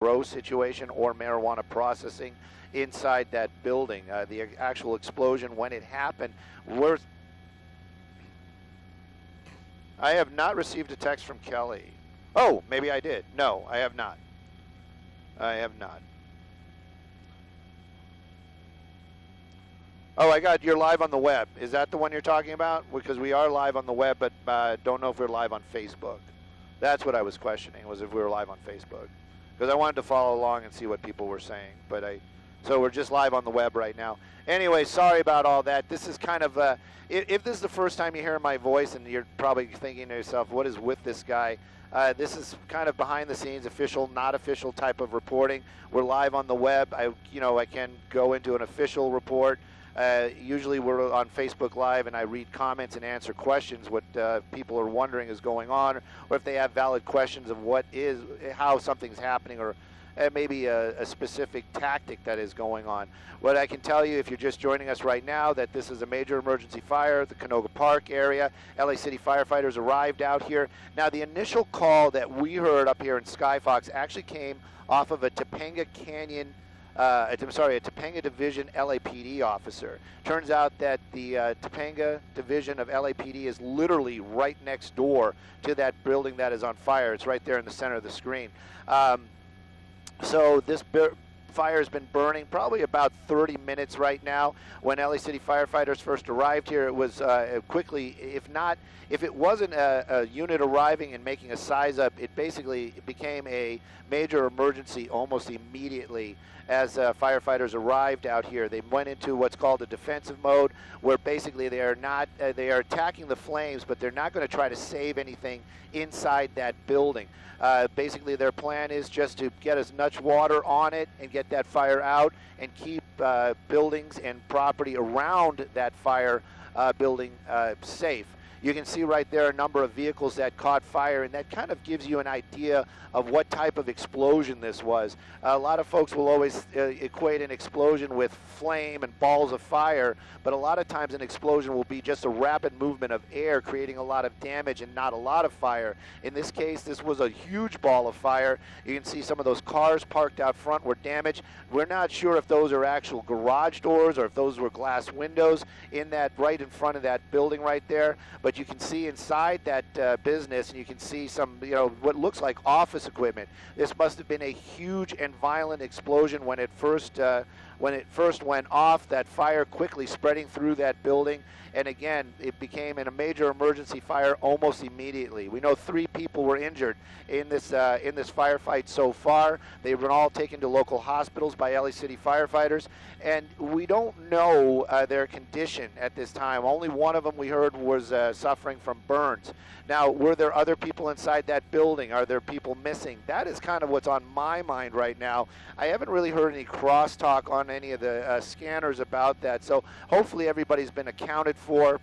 grow situation or marijuana processing inside that building. The actual explosion, when it happened, I have not received a text from Kelly. Oh, maybe I did. No, I have not. I have not. Oh, I got you're live on the web. Is that the one you're talking about? Because we are live on the web, but don't know if we're live on Facebook. That's what I was questioning, was if we were live on Facebook. Because I wanted to follow along and see what people were saying. So we're just live on the web right now. Anyway, sorry about all that. This is kind of, if this is the first time you hear my voice and you're probably thinking to yourself, what is with this guy? This is kind of behind the scenes, official, not official type of reporting. We're live on the web. I can go into an official report. Usually we're on Facebook Live and I read comments and answer questions, what people are wondering is going on, or if they have valid questions of how something's happening, or maybe a specific tactic that is going on. What I can tell you, if you're just joining us right now, that this is a major emergency fire at the Canoga Park area. LA City firefighters arrived out here. Now, the initial call that we heard up here in SkyFOX actually came off of a Topanga Division LAPD officer. Turns out that the Topanga Division of LAPD is literally right next door to that building that is on fire. It's right there in the center of the screen. So this fire has been burning probably about 30 minutes right now. When LA City firefighters first arrived here, it was quickly, if it wasn't a unit arriving and making a size up, it basically became a major emergency almost immediately as firefighters arrived out here. They went into what's called a defensive mode, where basically they are attacking the flames, but they're not going to try to save anything inside that building. Basically, their plan is just to get as much water on it and get that fire out and keep buildings and property around that fire building safe. You can see right there a number of vehicles that caught fire, and that kind of gives you an idea of what type of explosion this was. A lot of folks will always equate an explosion with flame and balls of fire, but a lot of times an explosion will be just a rapid movement of air creating a lot of damage and not a lot of fire. In this case, this was a huge ball of fire. You can see some of those cars parked out front were damaged. We're not sure if those are actual garage doors or if those were glass windows in that right in front of that building right there. But you can see inside that business, and you can see some, what looks like office equipment. This must have been a huge and violent explosion when it first went off. That fire quickly spreading through that building, and again, it became a major emergency fire almost immediately. We know 3 people were injured in this firefight so far. They've been all taken to local hospitals by LA City firefighters, and we don't know their condition at this time. Only one of them we heard was suffering from burns. Now, were there other people inside that building? Are there people missing? That is kind of what's on my mind right now. I haven't really heard any crosstalk on any of the scanners about that, so hopefully everybody's been accounted for.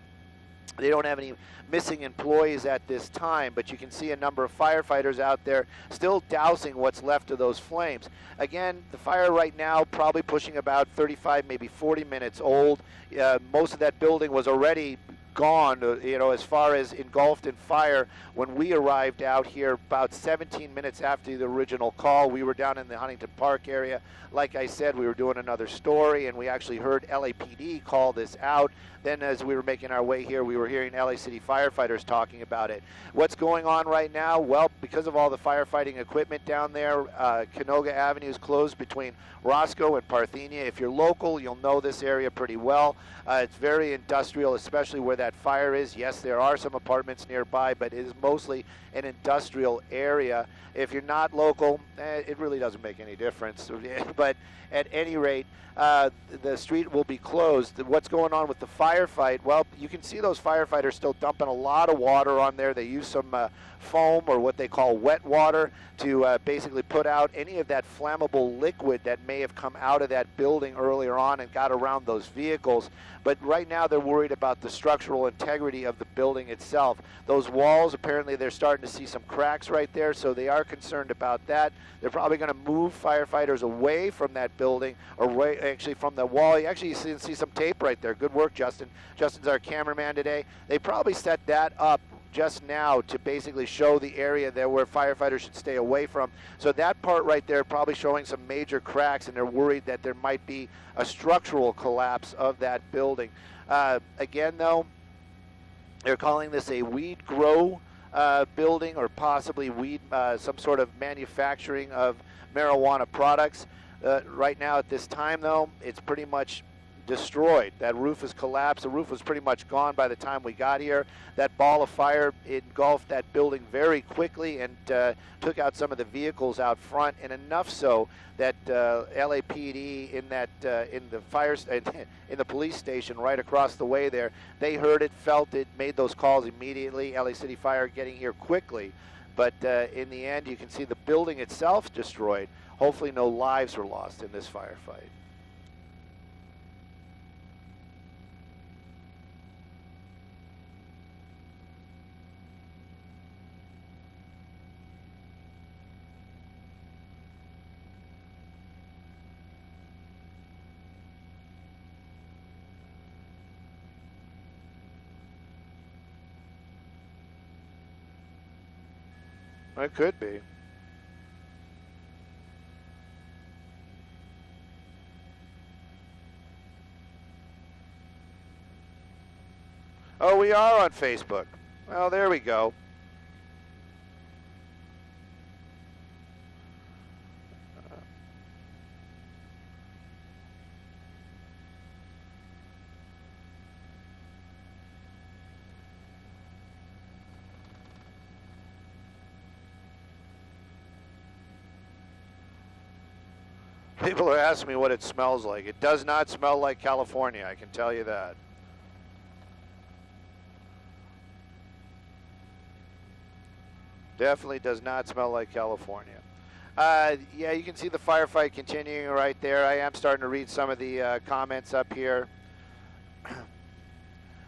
They don't have any missing employees at this time, but you can see a number of firefighters out there still dousing what's left of those flames. Again, the fire right now probably pushing about 35, maybe 40 minutes old. Most of that building was already gone, as far as engulfed in fire. When we arrived out here about 17 minutes after the original call, we were down in the Huntington Park area. Like I said, we were doing another story, and we actually heard LAPD call this out. Then as we were making our way here, we were hearing LA City firefighters talking about it. What's going on right now? Well, because of all the firefighting equipment down there, Canoga Avenue is closed between Roscoe and Parthenia. If you're local, you'll know this area pretty well. It's very industrial, especially where that fire is. Yes, there are some apartments nearby, but it is mostly an industrial area. If you're not local, it really doesn't make any difference. But at any rate, the street will be closed. What's going on with the firefight? Well, you can see those firefighters still dumping a lot of water on there. They use some foam, or what they call wet water, to basically put out any of that flammable liquid that may have come out of that building earlier on and got around those vehicles. But right now they're worried about the structural integrity of the building itself. Those walls, apparently they're starting to see some cracks right there, so they are concerned about that. They're probably going to move firefighters away from that building, or actually from the wall. You actually see some tape right there. Good work, Justin. Justin's our cameraman today. They probably set that up just now to basically show the area there where firefighters should stay away from. So that part right there probably showing some major cracks, and they're worried that there might be a structural collapse of that building. Again, though, they're calling this a weed grow building, or possibly weed, some sort of manufacturing of marijuana products. Right now at this time, though, it's pretty much destroyed. That roof has collapsed. The roof was pretty much gone by the time we got here. That ball of fire engulfed that building very quickly and took out some of the vehicles out front, and enough so that LAPD in the police station right across the way there, they heard it, felt it, made those calls immediately. LA City Fire getting here quickly, but in the end, you can see the building itself destroyed. Hopefully, no lives were lost in this firefight. It could be. Oh, we are on Facebook. Well, there we go. People are asking me what it smells like. It does not smell like California, I can tell you that. Definitely does not smell like California. Yeah, you can see the firefight continuing right there. I am starting to read some of the comments up here.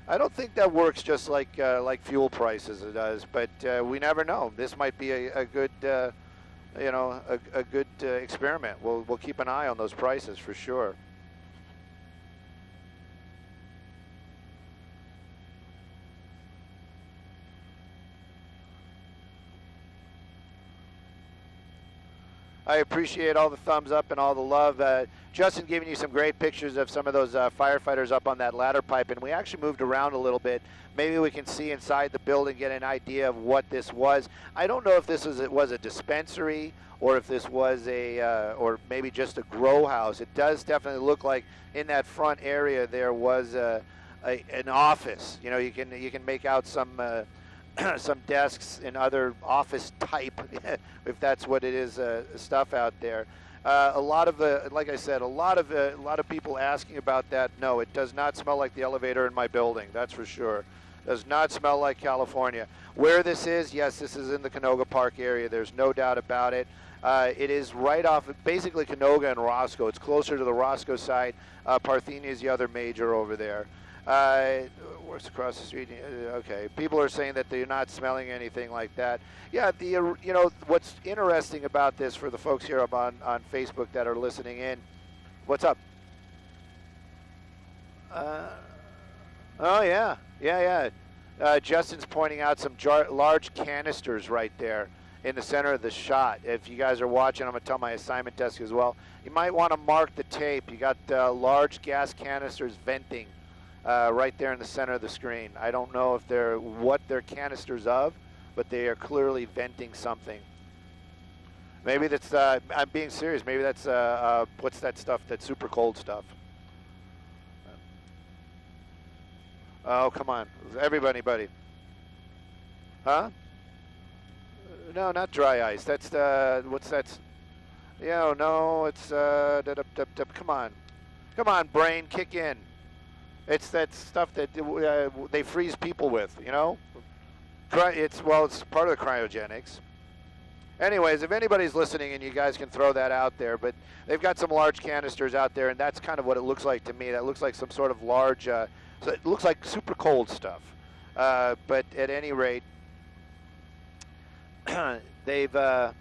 I don't think that works just like fuel prices it does, but we never know. This might be a good, you know, a good experiment. We'll keep an eye on those prices for sure. I appreciate all the thumbs up and all the love. Justin giving you some great pictures of some of those firefighters up on that ladder pipe, and we actually moved around a little bit. Maybe we can see inside the building, get an idea of what this was. I don't know if this was a dispensary or if this was or maybe just a grow house. It does definitely look like in that front area there was an office. You know, you can make out some some desks and other office type, if that's what it is, stuff out there. A lot of like I said, a lot of people asking about that. No, it does not smell like the elevator in my building. That's for sure. Does not smell like California. Where this is, yes, this is in the Canoga Park area. There's no doubt about it. It is right off, basically Canoga and Roscoe. It's closer to the Roscoe side. Parthenia is the other major over there. Works across the street. Okay, people are saying that they're not smelling anything like that. Yeah, you know what's interesting about this for the folks here up on Facebook that are listening in. What's up? Oh yeah. Justin's pointing out some large canisters right there in the center of the shot. If you guys are watching, I'm gonna tell my assignment desk as well. You might want to mark the tape. You got large gas canisters venting. Right there in the center of the screen. I don't know if what they're canisters of, but they are clearly venting something. Maybe that's, I'm being serious, maybe that's, what's that stuff, that super cold stuff? Oh, come on. Everybody, buddy. Huh? No, not dry ice. That's what's that? Yeah, no, it's, come on. Come on, brain, kick in. It's that stuff that they freeze people with, you know? It's part of the cryogenics. Anyways, if anybody's listening and you guys can throw that out there, but they've got some large canisters out there, and that's kind of what it looks like to me. That looks like some sort of large, so it looks like super cold stuff. But at any rate, they've got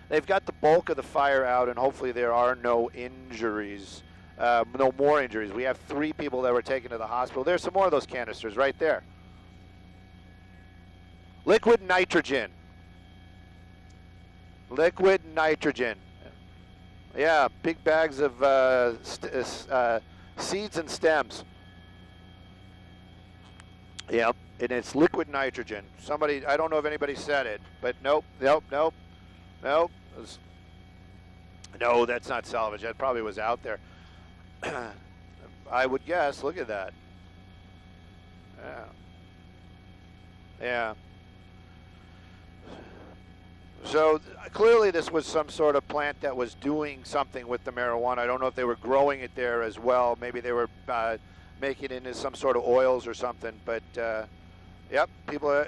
the bulk of the fire out, and hopefully there are no injuries. No more injuries. We have 3 people that were taken to the hospital. There's some more of those canisters right there. Liquid nitrogen. Liquid nitrogen. Yeah, big bags of seeds and stems. Yep, and it's liquid nitrogen. Somebody, I don't know if anybody said it, but nope. No, that's not salvage. That probably was out there. I would guess. Look at that. Yeah. Yeah. So clearly this was some sort of plant that was doing something with the marijuana. I don't know if they were growing it there as well. Maybe they were making it into some sort of oils or something. But yep,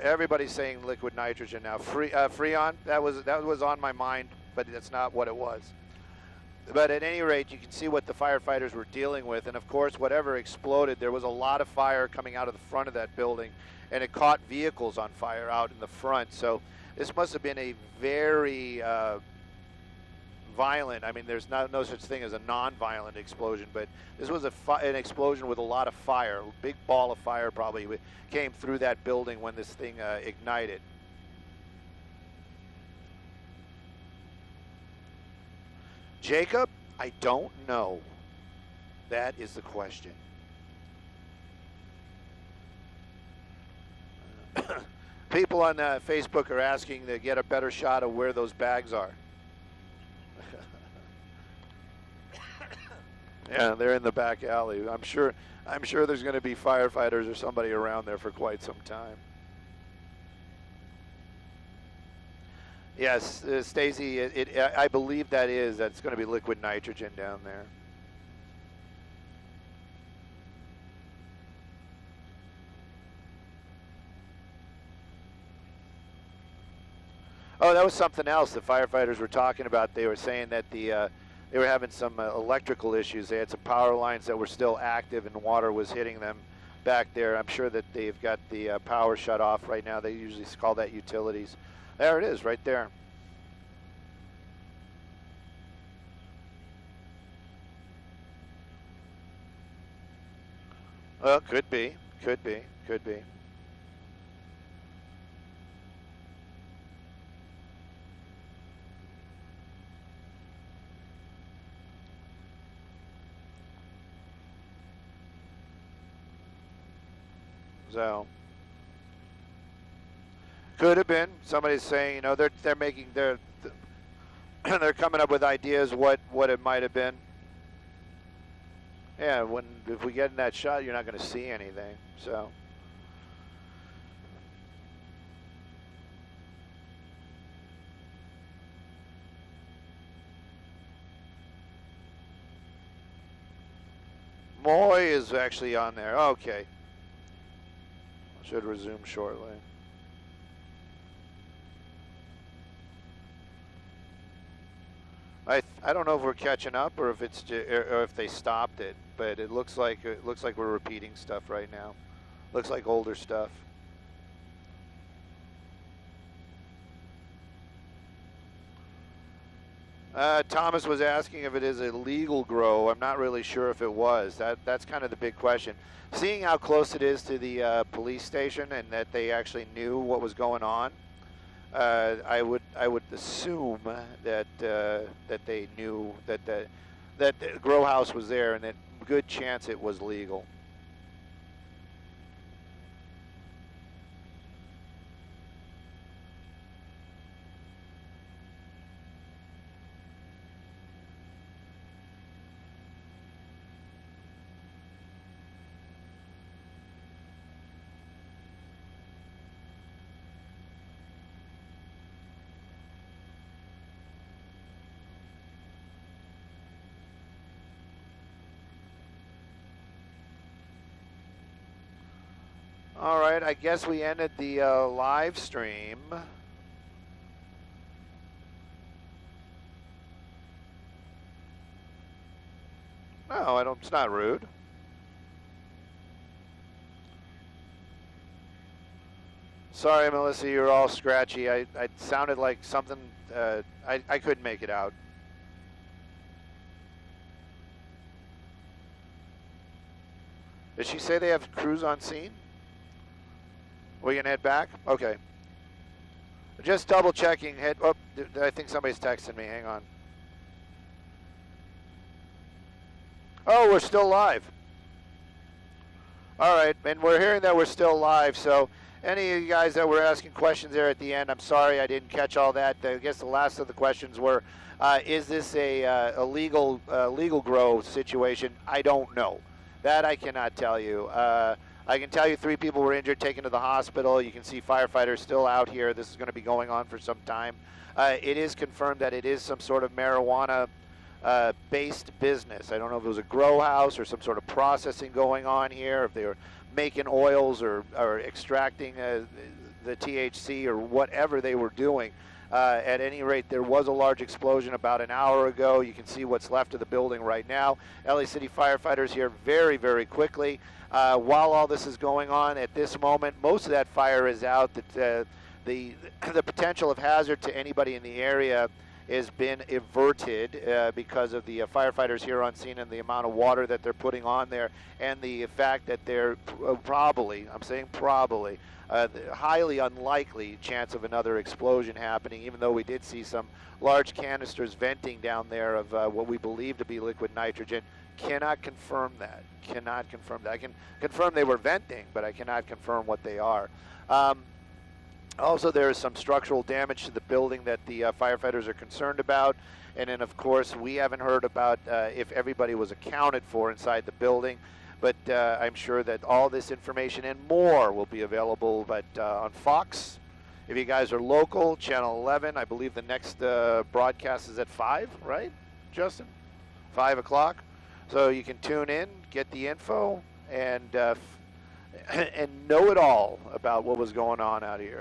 everybody's saying liquid nitrogen now. Freon, that was on my mind, but that's not what it was. But at any rate, you can see what the firefighters were dealing with. And of course, whatever exploded, there was a lot of fire coming out of the front of that building, and it caught vehicles on fire out in the front. So this must have been a very violent, I mean, there's no such thing as a non-violent explosion, but this was an explosion with a lot of fire. A big ball of fire probably came through that building when this thing ignited. Jacob, I don't know. That is the question. People on Facebook are asking to get a better shot of where those bags are. Yeah, they're in the back alley. I'm sure there's going to be firefighters or somebody around there for quite some time. Yes, Stacy, I believe that's going to be liquid nitrogen down there. Oh, that was something else the firefighters were talking about. They were saying that they were having some electrical issues. They had some power lines that were still active and water was hitting them back there. I'm sure that they've got the power shut off right now. They usually call that utilities. There it is, right there. Well, could be. So could have been. Somebody's saying, you know, they're coming up with ideas what it might have been. Yeah, if we get in that shot, you're not going to see anything. So Moy is actually on there. Okay. Should resume shortly. I don't know if we're catching up or if or if they stopped it, but it looks like we're repeating stuff right now. Looks like older stuff. Thomas was asking if it is a legal grow. I'm not really sure if it was. That's kind of the big question. Seeing how close it is to the police station and that they actually knew what was going on, I would assume that they knew that the grow house was there, and that good chance it was legal. All right, I guess we ended the live stream. No, I don't. It's not rude. Sorry, Melissa, you're all scratchy. I sounded like something. I couldn't make it out. Did she say they have crews on scene? We can head back? Okay. Just double checking. Oh, I think somebody's texting me. Hang on. Oh, we're still live. All right, and we're hearing that we're still live. So any of you guys that were asking questions there at the end, I'm sorry I didn't catch all that. I guess the last of the questions were, is this a legal grow situation? I don't know. That I cannot tell you. I can tell you 3 people were injured, taken to the hospital. You can see firefighters still out here. This is going to be going on for some time. It is confirmed that it is some sort of marijuana based business. I don't know if it was a grow house or some sort of processing going on here, if they were making oils or extracting the THC or whatever they were doing. At any rate, there was a large explosion about an hour ago. You can see what's left of the building right now. LA City firefighters here very, very quickly. While all this is going on at this moment, most of that fire is out. The potential of hazard to anybody in the area has been averted because of the firefighters here on scene and the amount of water that they're putting on there, and the fact that they're probably, I'm saying probably, highly unlikely chance of another explosion happening, even though we did see some large canisters venting down there of what we believe to be liquid nitrogen. Cannot confirm that. Cannot confirm that. I can confirm they were venting, but I cannot confirm what they are. Also, there is some structural damage to the building that the firefighters are concerned about. And then, of course, we haven't heard about if everybody was accounted for inside the building. But I'm sure that all this information and more will be available on Fox. If you guys are local, Channel 11, I believe the next broadcast is at 5, right, Justin? 5 o'clock. So you can tune in, get the info, and know it all about what was going on out here.